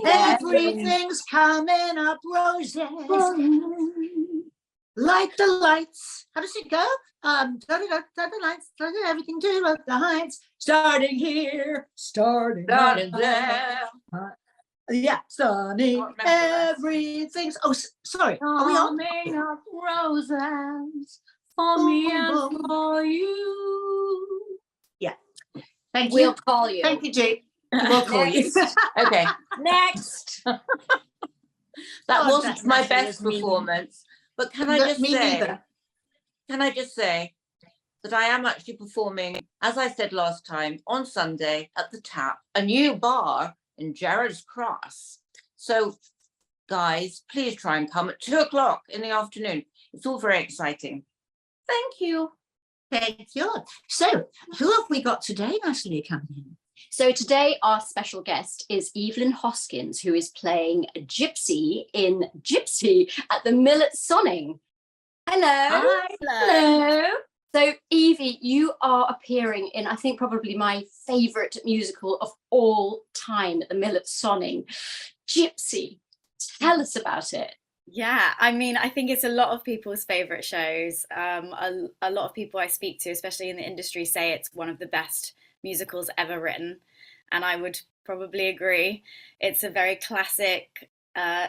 Everything's coming up roses. Like the lights. How does it go? The lights, everything to the heights. Starting here, starting there. Yeah, starting everything's. Oh, sorry. Are we on? Coming up roses for me and for you. Yeah. Thank you. We'll call you. Thank you, Jake. We'll call you. Okay. Next. That wasn't my best performance. But can I just say that I am actually performing, as I said last time, on Sunday at the Tap, a new bar in Gerrards Cross. So, guys, please try and come at 2:00 in the afternoon. It's all very exciting. Thank you. Thank you. So, who have we got today, Natalie, coming in? So today our special guest is Evelyn Hoskins, who is playing Gypsy in Gypsy at the Mill at Sonning. Hello. Hi. Hello. So Evie, you are appearing in, I think, probably my favourite musical of all time at the Mill at Sonning, Gypsy. Tell us about it. Yeah, I mean, I think it's a lot of people's favourite shows. A lot of people I speak to, especially in the industry, say it's one of the best musicals ever written, and I would probably agree. It's a very classic.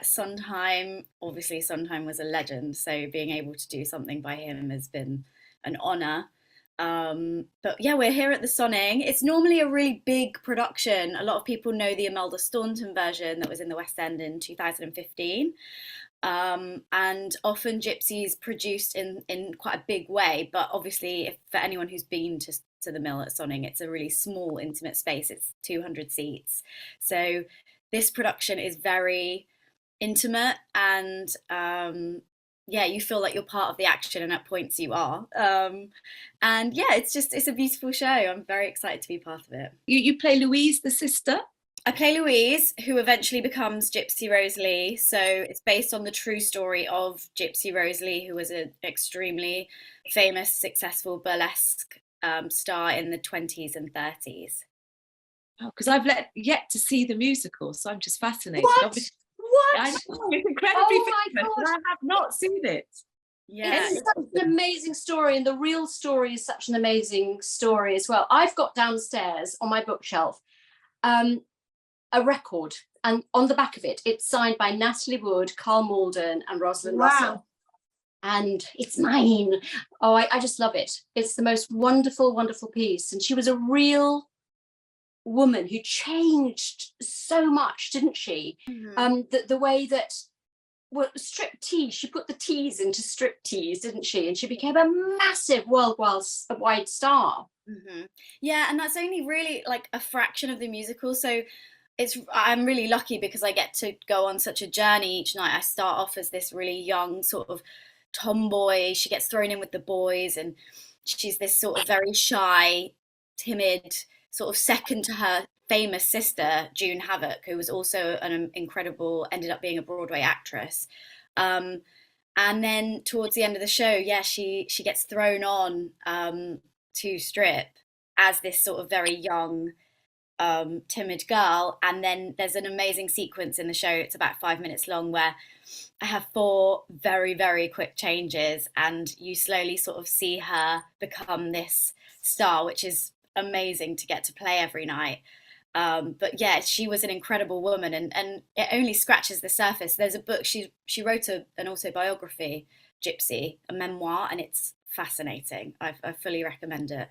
Sondheim, obviously Sondheim was a legend, so being able to do something by him has been an honour. But yeah, we're here at the Sonning. It's normally a really big production. A lot of people know the Imelda Staunton version that was in the West End in 2015. And often Gypsy's produced in quite a big way, but obviously for anyone who's been to the Mill at Sonning, it's a really small, intimate space. It's 200 seats. So this production is very intimate, and yeah, you feel like you're part of the action, and at points you are. And yeah, it's a beautiful show. I'm very excited to be part of it. You play Louise, the sister? I play Louise, who eventually becomes Gypsy Rose Lee. So it's based on the true story of Gypsy Rose Lee, who was an extremely famous, successful burlesque star in the 20s and 30s. Oh, because I've yet to see the musical, so I'm just fascinated. What? I know, it's incredibly famous, but I have not seen it. Yeah, It's such an amazing story, and the real story is such an amazing story as well. I've got downstairs on my bookshelf a record, and on the back of it, it's signed by Natalie Wood, Carl Malden, and Rosalind Russell. And it's mine. Oh, I just love it. It's the most wonderful, wonderful piece. And she was a real woman who changed so much, didn't she? Mm-hmm. The way that, well, strip tease, she put the tease into strip tease, didn't she? And she became a massive worldwide star. Mm-hmm. Yeah, and that's only really like a fraction of the musical. So I'm really lucky because I get to go on such a journey each night. I start off as this really young sort of tomboy. She gets thrown in with the boys, and she's this sort of very shy, timid, sort of second to her famous sister, June Havoc, who was also an incredible, ended up being a Broadway actress. And then towards the end of the show, yeah, she gets thrown on to strip as this sort of very young, timid girl. And then there's an amazing sequence in the show, it's about 5 minutes long, where I have 4 very, very quick changes, and you slowly sort of see her become this star, which is amazing to get to play every night. But yeah, she was an incredible woman, and it only scratches the surface. There's a book, she wrote an autobiography, Gypsy, a memoir, and it's fascinating. I fully recommend it.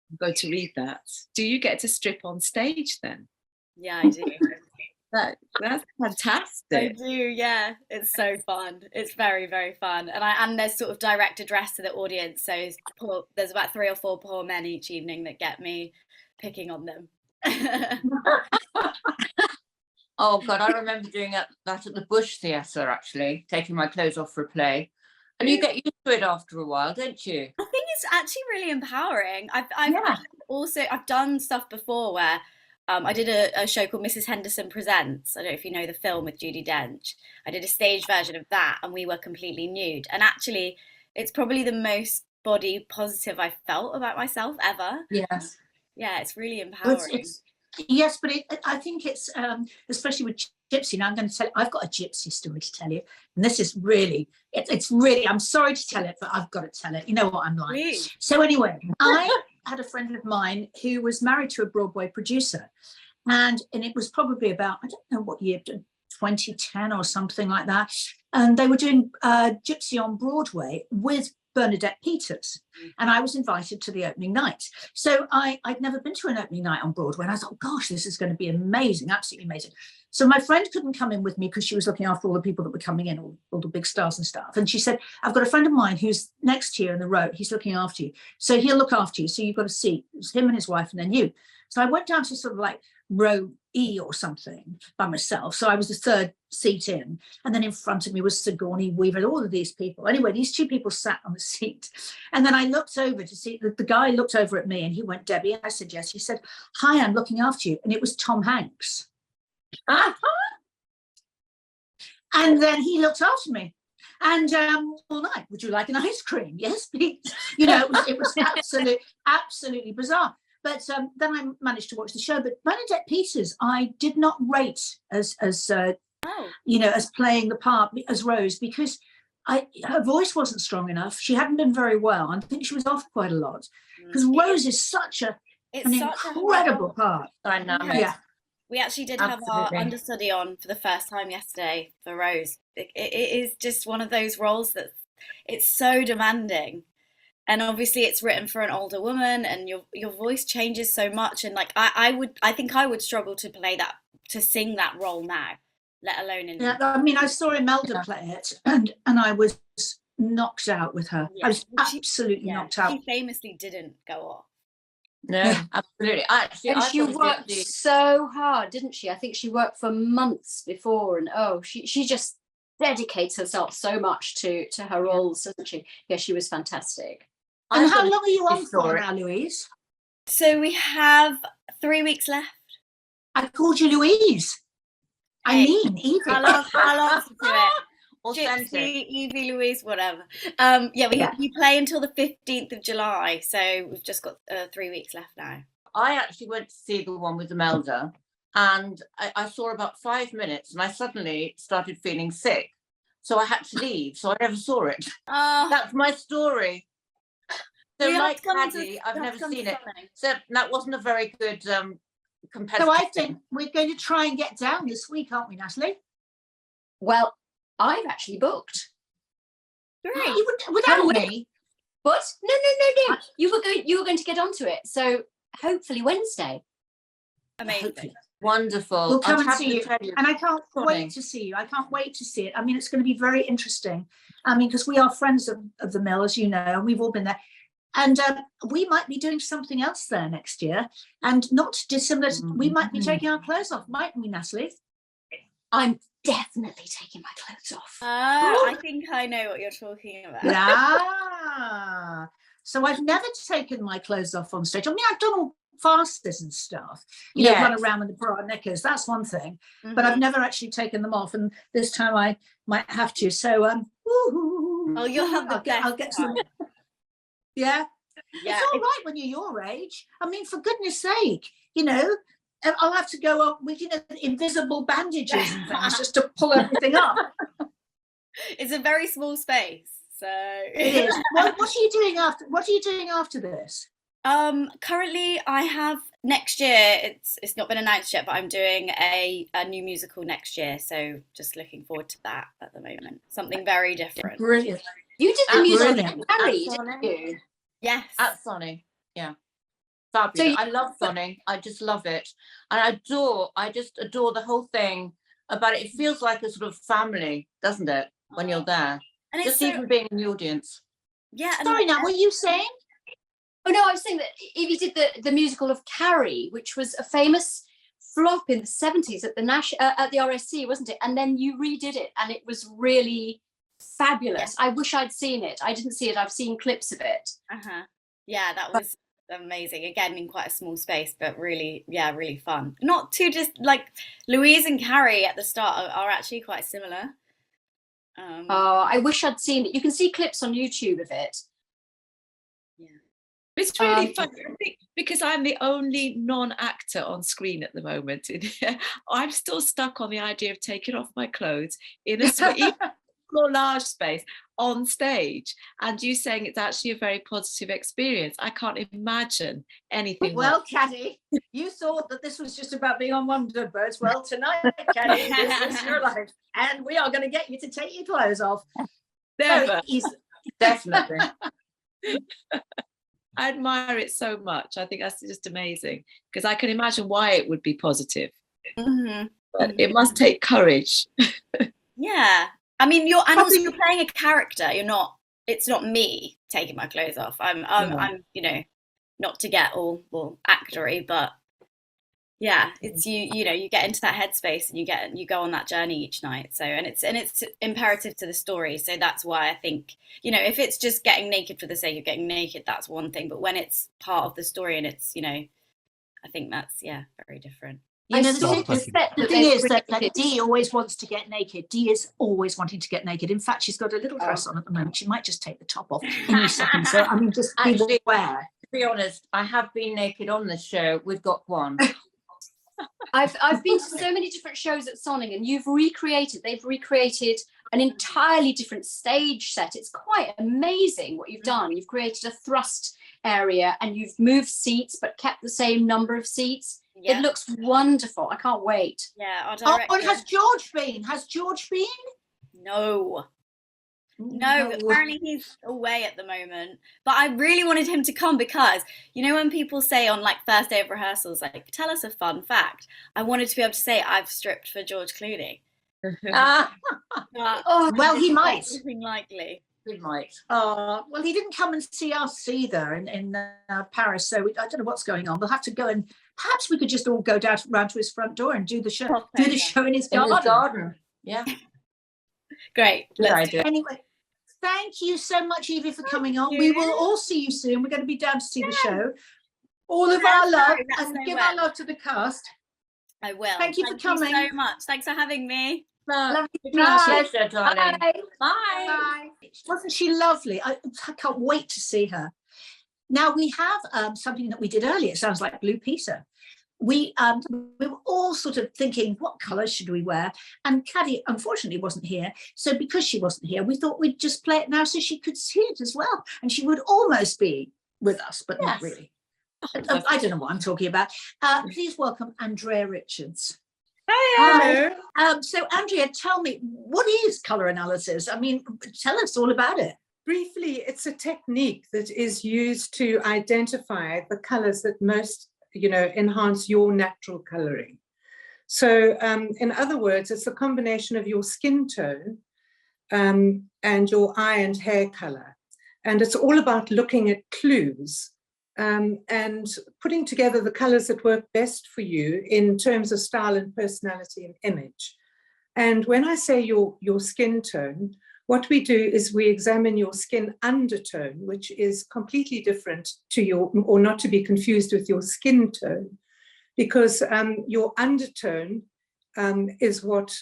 I'm going to read that. Do you get to strip on stage then? Yeah, I do. That's fantastic. I do, yeah. It's so fun. It's very, very fun. And there's sort of direct address to the audience. So there's about 3 or 4 poor men each evening that get me picking on them. Oh God, I remember doing that at the Bush Theatre, actually, taking my clothes off for a play. And you get used to it after a while, don't you? I think it's actually really empowering. I've done stuff before where I did a show called Mrs. Henderson Presents. I don't know if you know the film with Judi Dench. I did a stage version of that, and we were completely nude. And actually, it's probably the most body positive I've felt about myself ever. Yes. Yeah, it's really empowering. Yes, but I think it's, especially with gypsy. Now I'm going to tell you, I've got a gypsy story to tell you. And this is really, it's really, I'm sorry to tell it, but I've got to tell it. You know what I'm like. Please. So anyway, I had a friend of mine who was married to a Broadway producer. And it was probably about, I don't know what year, 2010 or something like that. And they were doing Gypsy on Broadway with Bernadette Peters. And I was invited to the opening night. So I'd never been to an opening night on Broadway. And I thought, gosh, this is going to be amazing, absolutely amazing. So my friend couldn't come in with me because she was looking after all the people that were coming in, all the big stars and stuff. And she said, I've got a friend of mine who's next here in the row. He's looking after you. So he'll look after you. So you've got a seat. It was him and his wife and then you. So I went down to sort of like row E or something by myself. So I was the third seat in. And then in front of me was Sigourney Weaver, all of these people. Anyway, these two people sat on the seat. And then I looked over to see that the guy looked over at me and he went, Debbie. And I said, yes. He said, hi, I'm looking after you. And it was Tom Hanks. And then he looked after me. And all night, would you like an ice cream? Yes, please. You know, it was absolutely bizarre. But then I managed to watch the show. But Bernadette Peters, I did not rate as you know, as playing the part as Rose, because her voice wasn't strong enough. She hadn't been very well. I think she was off quite a lot. Because Rose is such an incredible part. Dynamic. Yeah. We actually did have our understudy on for the first time yesterday for Rose. It is just one of those roles that it's so demanding. And obviously it's written for an older woman and your voice changes so much. And like, I think I would struggle to play that, to sing that role now, let alone in. Yeah, I mean, I saw Imelda play it and I was knocked out with her. Yeah. I was absolutely knocked out. She famously didn't go off. No, absolutely. Actually, And I she thought worked Gypsy- so hard, didn't she? I think she worked for months before, and she just dedicates herself so much to her roles, doesn't she? Yeah, she was fantastic. And I how thought long are you on for historic. now, Louise? So we have 3 weeks left. I called you Louise. I Hey, mean, Evie. I'll answer to it. Authentic. Gypsy, Evie, Louise, whatever. We play until the 15th of July, so we've just got 3 weeks left now. I actually went to see the one with Imelda, and I saw about 5 minutes, and I suddenly started feeling sick, so I had to leave. So I never saw it. Oh, That's my story. So, we have like to come to- Paddy, I've we have never to come to seen it. something. So that wasn't a very good competitive. So I thing. think we're going to try and get down this week, aren't we, Natalie? Well, I've actually booked, Great. You without Can we? me. but no. You were going to get onto it, so hopefully Wednesday. Amazing. Wonderful. We'll come I'd and have see to you. tell you, And I can't Funny. wait to see you. I can't wait to see it. I mean, it's going to be very interesting. I mean, because we are friends of the mill, as you know, and we've all been there. And we might be doing something else there next year. And not dissimilar, we might be taking our clothes off, mightn't we, Natalie? I'm definitely taking my clothes off. I think I know what you're talking about. Yeah. So I've never taken my clothes off on stage. I mean, I've done all fasters and stuff, you know, run around with the bra and knickers. That's one thing, but I've never actually taken them off. And this time I might have to. So, Oh, you'll have the I'll get some. Yeah. Yeah. It's all right when you're your age. I mean, for goodness sake, you know, I'll have to go up with, you know, invisible bandages and things just to pull everything up. It's a very small space, so It is. What are you doing after? What are you doing after this? Currently I have next year, it's not been announced yet, but I'm doing a new musical next year, so just looking forward to that at the moment. Something very different. Brilliant. You did the music Brilliant. with Harry, At didn't you? Yes. at Sonny. Yeah. Fabulous. So I love Sonny. I just love it. And I just adore the whole thing about it. It feels like a sort of family, doesn't it? When you're there. And it's Just so, even being in the audience. yeah. And Sorry, now, what are you saying? Oh no, I was saying that Evie did the musical of Carrie, which was a famous flop in the 70s at the RSC, wasn't it? And then you redid it, and it was really fabulous. I wish I'd seen it. I didn't see it. I've seen clips of it. Yeah, that was amazing. Again, in quite a small space, but really, yeah, really fun. Not too just like Louise and Carrie at the start are actually quite similar. Oh, I wish I'd seen it. You can see clips on YouTube of it. It's It's really funny, I think, because I'm the only non-actor on screen at the moment. I'm still stuck on the idea of taking off my clothes in a small, large space on stage, and you saying it's actually a very positive experience. I can't imagine anything Well, Caddy, you thought that this was just about being on Wonderbirds. Well, tonight, Caddy, this is your life, and we are going to get you to take your clothes off. Never. Definitely. I admire it so much. I think that's just amazing, because I can imagine why it would be positive. Mhm. But it must take courage. Yeah. I mean, also you're playing a character. It's not me taking my clothes off. I'm not to get all actory, but yeah, it's you get into that headspace and you go on that journey each night. So and it's imperative to the story. So that's why I think, if it's just getting naked for the sake of getting naked, that's one thing. But when it's part of the story and it's, I think that's very different. I know the the thing is that Dee always wants to get naked. Dee is always wanting to get naked. In fact, she's got a little dress on at the moment. She might just take the top off any second. So, I mean, just Actually, beware. To be honest, I have been naked on this show. We've got one. I've been to so many different shows at Sonning, and they've recreated an entirely different stage set. It's quite amazing what you've done. You've created a thrust area and you've moved seats but kept the same number of seats. Yeah. It looks wonderful. I can't wait. Yeah, our Oh, director. and has George been? No, apparently he's away at the moment. But I really wanted him to come because, when people say on like first day of rehearsals, like, tell us a fun fact, I wanted to be able to say I've stripped for George Clooney. But Well, he might. Nothing likely. He might. Well, he didn't come and see us either in Paris, so I don't know what's going on. We'll have to go, and perhaps we could just all go down round to his front door and do the show. Do the show in his In garden. the garden. Yeah. Great. Good idea. Anyway, thank you so much, Evie, for coming on. We will all see you soon. We're going to be down to see the show. All of our love, and give our love to the cast. I will. Thank you for coming. so much. Thanks for having me. Lovely to meet you. Pleasure, darling. Bye. Bye. Wasn't she lovely? I can't wait to see her. Now we have something that we did earlier. It sounds like Blue Peter. We were all sort of thinking, what colours should we wear? And Caddy, unfortunately, wasn't here. So because she wasn't here, we thought we'd just play it now so she could see it as well. And she would almost be with us, but not really. I don't know what I'm talking about. Please welcome Andrea Richards. Hi. So Andrea, tell me, what is colour analysis? I mean, tell us all about it. Briefly, it's a technique that is used to identify the colours that most, enhance your natural colouring. So in other words, it's a combination of your skin tone and your eye and hair colour. And it's all about looking at clues and putting together the colours that work best for you in terms of style and personality and image. And when I say your skin tone, what we do is we examine your skin undertone, which is completely different to or not to be confused with your skin tone, because your undertone is what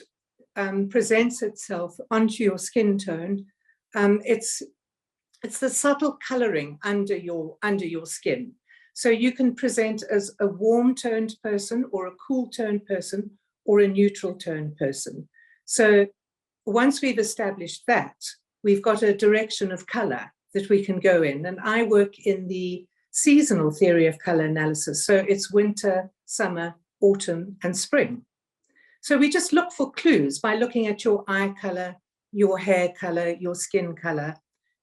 presents itself onto your skin tone. It's the subtle colouring under your skin. So you can present as a warm toned person or a cool toned person or a neutral toned person. So once we've established that, we've got a direction of colour that we can go in. And I work in the seasonal theory of colour analysis. So it's winter, summer, autumn, and spring. So we just look for clues by looking at your eye colour, your hair colour, your skin colour,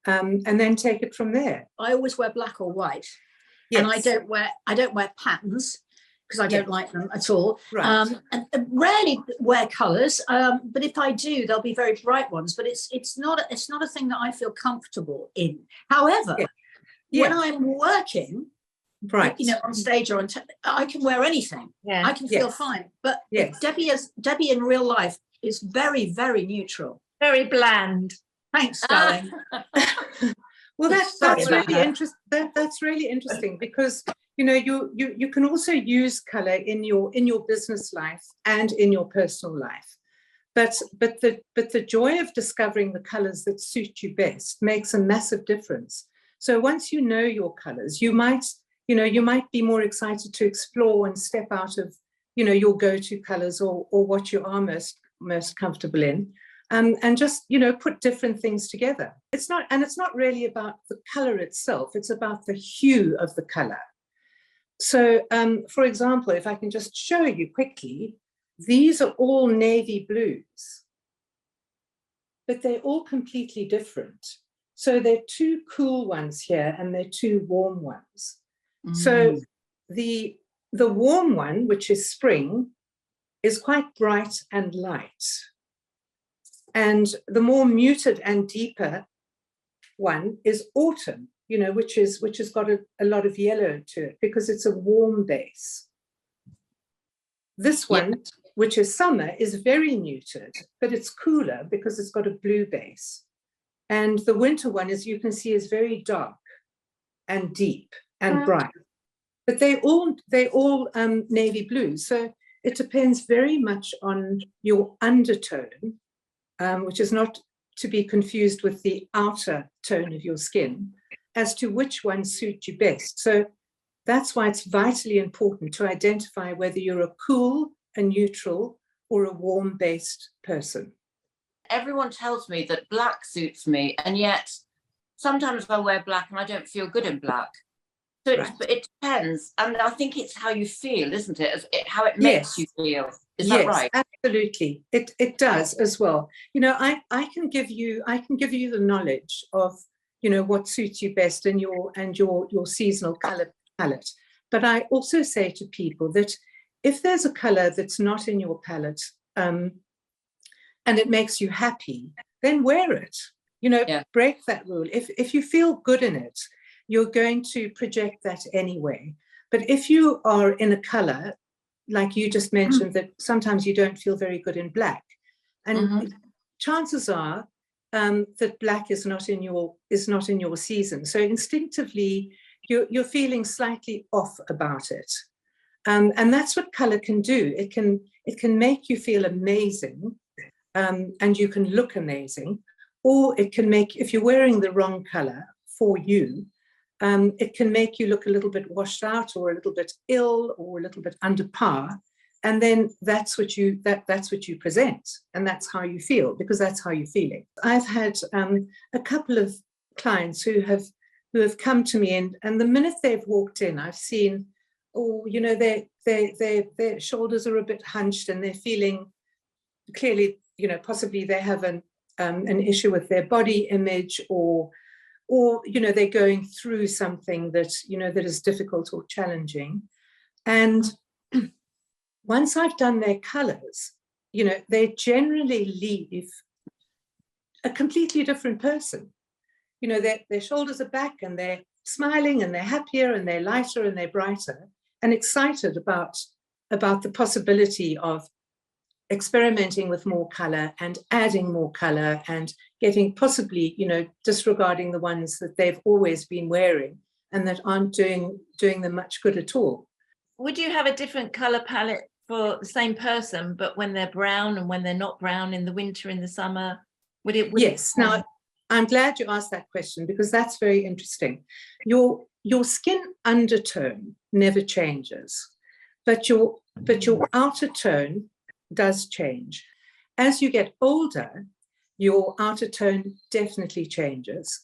and then take it from there. I always wear black or white. Yes. And I don't wear patterns because I don't like them at all. Right. And rarely wear colours, but if I do, they'll be very bright ones. But it's not a thing that I feel comfortable in. However, when I'm working, right, on stage or I can wear anything. Yeah. I can feel fine. But Yes. Debbie in real life is very, very neutral. Very bland. Thanks, darling. Well, that's Sorry about really that. interesting. That's really interesting because you can also use color in your business life and in your personal life. But the joy of discovering the colors that suit you best makes a massive difference. So once you know your colors, you might be more excited to explore and step out of, your go-to colors or what you are most comfortable in, and just, put different things together. It's not really about the color itself, it's about the hue of the color. So, for example, if I can just show you quickly, these are all navy blues, but they're all completely different. So there are two cool ones here and there are two warm ones. So the warm one, which is spring, is quite bright and light. And the more muted and deeper one is autumn, which has got a lot of yellow to it because it's a warm base. This one, which is summer, is very muted, but it's cooler because it's got a blue base. And the winter one, as you can see, is very dark and deep and bright. But they all navy blue. So it depends very much on your undertone, which is not to be confused with the outer tone of your skin, as to which one suits you best. So that's why it's vitally important to identify whether you're a cool, a neutral, or a warm-based person. Everyone tells me that black suits me, and yet sometimes I wear black and I don't feel good in black. So it depends, and I think it's how you feel, isn't it? How it makes you feel. Is that right? Absolutely. It does as well. I can give you the knowledge of what suits you best in your seasonal color palette. But I also say to people that if there's a color that's not in your palette, and it makes you happy, then wear it. Break that rule. If you feel good in it, you're going to project that anyway. But if you are in a color, like you just mentioned, that sometimes you don't feel very good in black, and chances are that black is not in your season. So instinctively, you're feeling slightly off about it, and that's what color can do. It can make you feel amazing, and you can look amazing, or it can make, if you're wearing the wrong color for you, it can make you look a little bit washed out or a little bit ill or a little bit under par. And then that's what you present, and that's how you feel, because that's how you're feeling. I've had a couple of clients who have come to me, and the minute they've walked in, I've seen, their shoulders are a bit hunched and they're feeling clearly, possibly they have an issue with their body image, or they're going through something that that is difficult or challenging. And once I've done their colors, they generally leave a completely different person. Their shoulders are back and they're smiling and they're happier and they're lighter and they're brighter and excited about the possibility of experimenting with more color and adding more color and getting possibly, disregarding the ones that they've always been wearing and that aren't doing them much good at all. Would you have a different color palette for the same person, but when they're brown and when they're not brown, in the winter, in the summer? Yes. Now, I'm glad you asked that question, because that's very interesting. Your skin undertone never changes, but your outer tone does change. As you get older, your outer tone definitely changes.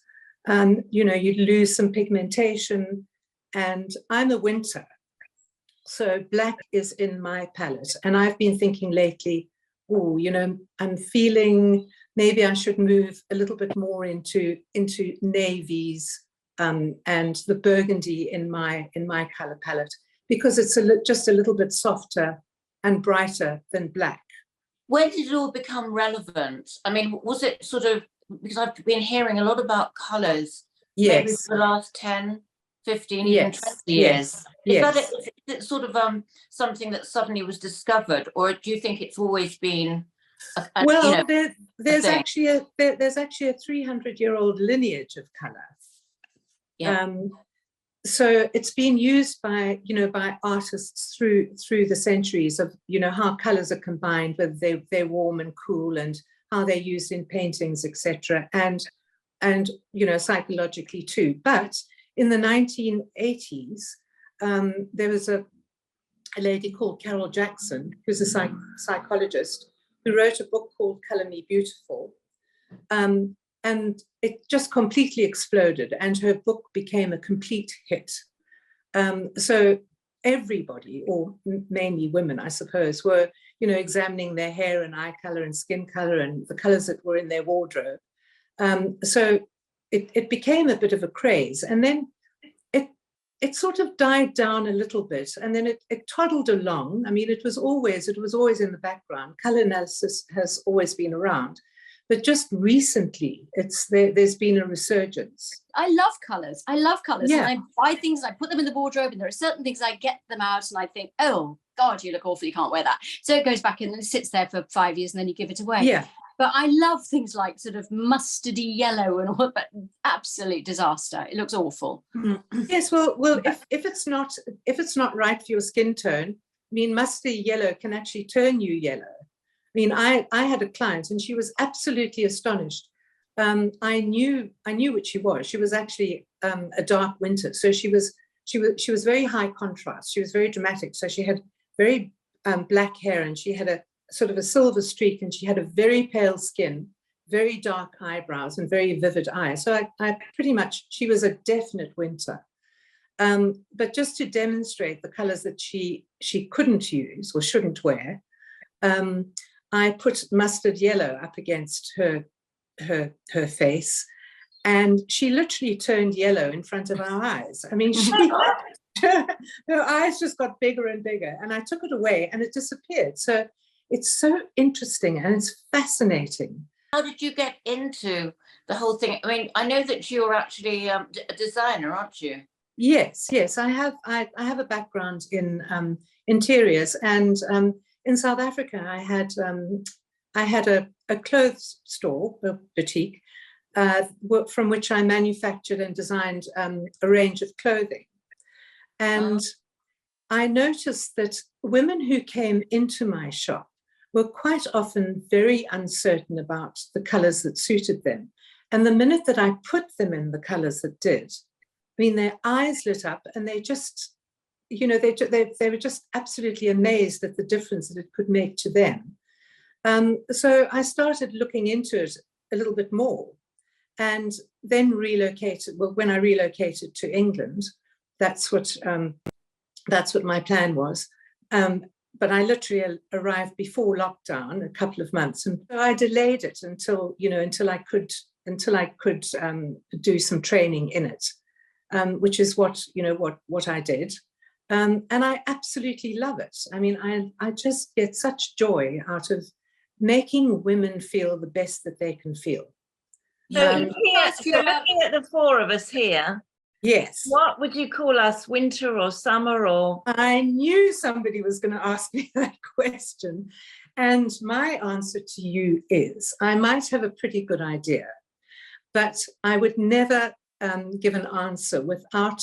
You lose some pigmentation, and I'm a winter, so black is in my palette. And I've been thinking lately, I'm feeling maybe I should move a little bit more into navies and the burgundy in my color palette, because it's just a little bit softer and brighter than black. When did it all become relevant? I mean, was it sort of, because I've been hearing a lot about colours, maybe for the last 10, 15, even 20 years. Is it sort of something that suddenly was discovered, or do you think it's always been there's actually a 300-year-old lineage of colour. So it's been used by artists through the centuries of how colours are combined, whether they're warm and cool, and how they're used in paintings, etc. And and psychologically too. But in the 1980s, there was a lady called Carol Jackson, who's a psychologist, who wrote a book called Color Me Beautiful. And it just completely exploded, and her book became a complete hit. So everybody, or mainly women, I suppose, were, examining their hair and eye color and skin color and the colors that were in their wardrobe. So it became a bit of a craze, and then it sort of died down a little bit, and then it toddled along. I mean, it was always in the background. Color analysis has always been around, but just recently, there's been a resurgence. I love colours. Yeah. And I buy things and I put them in the wardrobe, and there are certain things I get them out and I think, oh God, you look awful, you can't wear that. So it goes back in and it sits there for 5 years and then you give it away. Yeah. But I love things like sort of mustardy yellow and all, but absolute disaster. It looks awful. Yes, well, if it's not right for your skin tone, I mean, mustardy yellow can actually turn you yellow. I mean, I had a client and she was absolutely astonished. I knew what she was. She was actually a dark winter, so she was very high contrast. She was very dramatic. So she had very black hair, and she had a sort of a silver streak, and she had a very pale skin, very dark eyebrows, and very vivid eyes. So I pretty much, she was a definite winter. But just to demonstrate the colors that she couldn't use or shouldn't wear, I put mustard yellow up against her face, and she literally turned yellow in front of our eyes. I mean, her eyes just got bigger and bigger, and I took it away and it disappeared. So it's so interesting and it's fascinating. How did you get into the whole thing? I mean, I know that you're actually a designer, aren't you? Yes. I have a background in interiors, and in South Africa, I had a clothes store, a boutique, from which I manufactured and designed a range of clothing. And I noticed that women who came into my shop were quite often very uncertain about the colors that suited them. And the minute that I put them in the colors that did, I mean, their eyes lit up, and they just, they were just absolutely amazed at the difference that it could make to them. So I started looking into it a little bit more, and then relocated. Well, when I relocated to England, that's what my plan was. But I literally arrived before lockdown, a couple of months, and so I delayed it until I could do some training in it, which is what I did. And I absolutely love it. I mean, I just get such joy out of making women feel the best that they can feel. So looking at the four of us here, yes. What would you call us, winter or summer or? I knew somebody was going to ask me that question. And my answer to you is, I might have a pretty good idea, but I would never give an answer without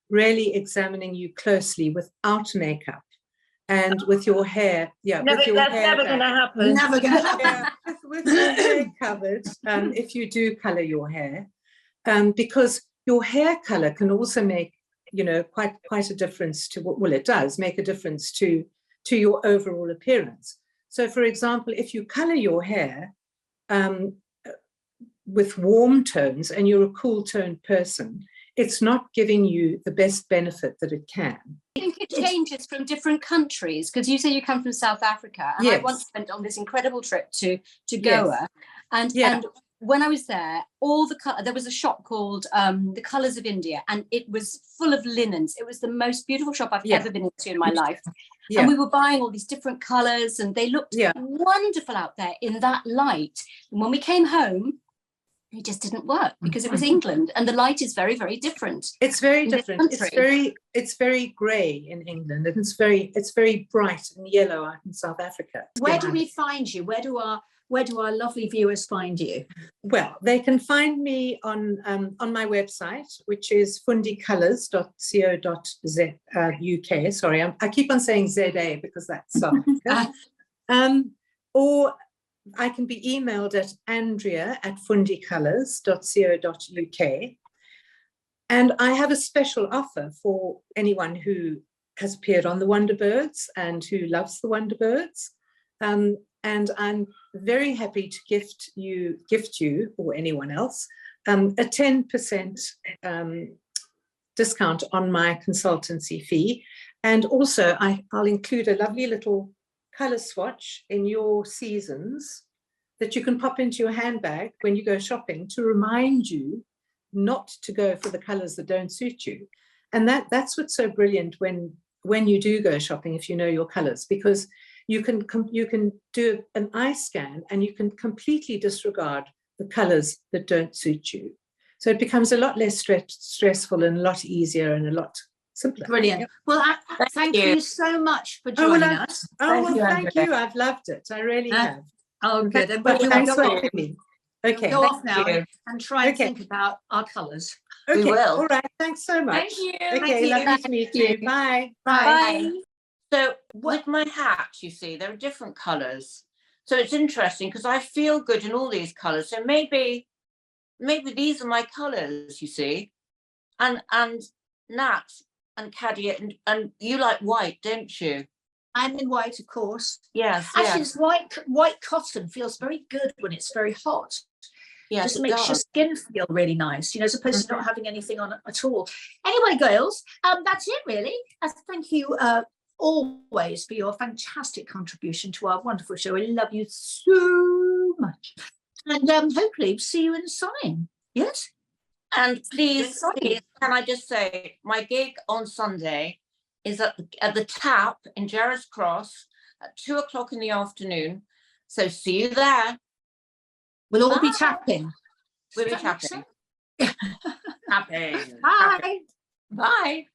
really examining you closely, without makeup and with your hair. Yeah, that's never going to happen. Never going to happen. Yeah, with your hair covered, if you do color your hair, because your hair color can also make, quite a difference to it does make a difference to your overall appearance. So, for example, if you color your hair with warm tones and you're a cool toned person, it's not giving you the best benefit that it can. I think it changes from different countries, because you say you come from South Africa, and yes. I once went on this incredible trip to Yes. Goa, and when I was there, there was a shop called The Colours of India, and it was full of linens. It was the most beautiful shop I've ever been into in my life. Yeah. And we were buying all these different colours, and they looked wonderful out there in that light. And when we came home, it just didn't work because it was England, and the light is very, very different. It's very different. It's very grey in England, and it's very bright and yellow out in South Africa. Where do we find you? Where do our lovely viewers find you? Well, they can find me on my website, which is fundicolors.co.uk. Sorry, I keep on saying ZA because that's or I can be emailed at andrea@fundicolors.co.uk. And I have a special offer for anyone who has appeared on the Wonderbirds and who loves the Wonderbirds. And I'm very happy to gift you or anyone else a 10% discount on my consultancy fee. And also I'll include a lovely little color swatch in your seasons that you can pop into your handbag when you go shopping to remind you not to go for the colors that don't suit you. And that's what's so brilliant when you do go shopping, if you know your colors, because you can do an eye scan and you can completely disregard the colors that don't suit you. So it becomes a lot less stressful and a lot easier and a lot simpler. Brilliant. Well, thank you so much for joining us. Thank you. I've loved it. I really have. Oh, good. But thanks for having me. Okay. Go off now and try and think about our colours. Okay. We will. All right. Thanks so much. Thank you. Okay. Lovely to meet you. Bye. Bye. So with my hat, you see, there are different colours. So it's interesting because I feel good in all these colours. So maybe these are my colours, you see. And Nat and Caddy, and you like white, don't you? I'm in white, of course. Yes. Actually, it's white cotton feels very good when it's very hot. Yes, Just makes your skin feel really nice, as opposed to not having anything on at all. Anyway, girls, that's it really. Thank you always for your fantastic contribution to our wonderful show. I love you so much. And hopefully see you in Sign. Yes? And please, can I just say, my gig on Sunday is at the Tap in Gerrards Cross at 2:00 in the afternoon. So see you there. We'll all be tapping. We'll be tapping. Tapping. Bye. Bye.